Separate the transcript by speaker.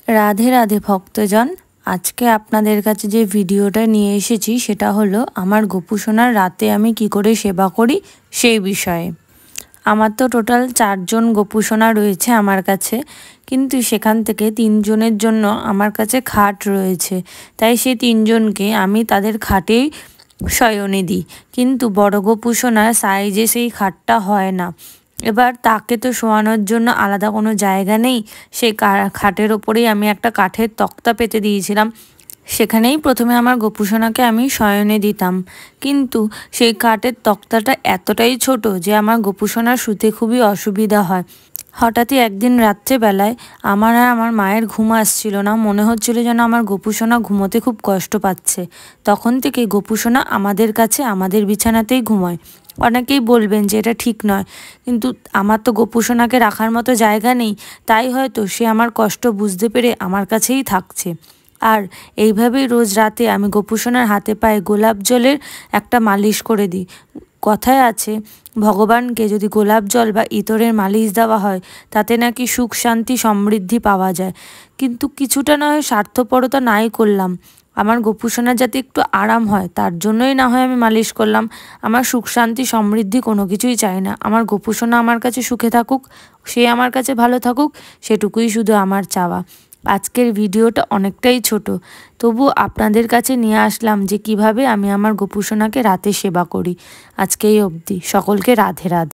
Speaker 1: राधे राधे भक्तजन। आज के आपनादेर काछे जे भिडियोटा निये एसेछि सेटा हलो आमार गोपुसोनार राते आमी कि करे सेवा करी सेई विषये। आमार तो टोटाल 4 जन गोपुसोना रयेछे आमार काछे, किन्तु सेखान थेके 3 जनेर जोन्नो आमार काछे खाट रयेछे, ताई सेई 3 जनके आमी तादेर खाटेई शयने दिई। किन्तु बड़ गोपुसोनार साइजे सेई खाटटा हय ना। एबार ताके तो शोयानोर जोन्नो आलादा कोनो जायगा नेई, सेई खाटेर ओपरेई आमी एकटा काठेर तक्ता पेते दियेछिलाम। सेखानेई प्रथमे आमार गोपुसोनाके आमी शयने दिताम, किन्तु सेई काठेर तक्ताटा एतटाई छोटो जे आमार गोपुसोनार शुते खुबই असुविधा हय। हठाৎই একদিন রাত্রেবেলায় আমার আর আমার মায়ের ঘুম আসছিল না, মনে হচ্ছিল যেন আমার গোপুসোনা ঘুমোতে খুব কষ্ট পাচ্ছে। তখন থেকে গোপুসোনা আমাদের কাছে আমাদের বিছানাতেই ঘুমায়। অনেকেই বলবেন যে এটা ঠিক নয়, কিন্তু আমার তো গোপুসোনাকে রাখার মতো জায়গা নেই, তাই হয়তো সে আমার কষ্ট বুঝতে পেরে আমার কাছেই থাকছে। আর এইভাবেই রোজ রাতে আমি গোপুসোনার হাতে পায়ে গোলাপ জলের একটা মালিশ করে দিই। কথায় আছে ভগবানকে যদি গোলাপ জল বা ইতরের মালিশ দেওয়া হয় তাতে নাকি সুখ শান্তি সমৃদ্ধি পাওয়া যায়। কিন্তু কিছুটা না হয় স্বার্থপরতা নাই করলাম, আমার গোপুসোনার যাতে একটু আরাম হয় তার জন্যই না হয় আমি মালিশ করলাম। আমার সুখ শান্তি সমৃদ্ধি কোনো কিছুই চাই না, আমার গোপুসোনা আমার কাছে সুখে থাকুক, সে আমার কাছে ভালো থাকুক, সেটুকুই শুধু আমার চাওয়া। আজকের ভিডিওটা অনেকটাই ছোট, তবু আপনাদের কাছে নিয়ে আসলাম যে কিভাবে আমি আমার গোপুসোনাকে রাতে সেবা করি। আজকে এই অবধি, সকলকে রাধে রাধে।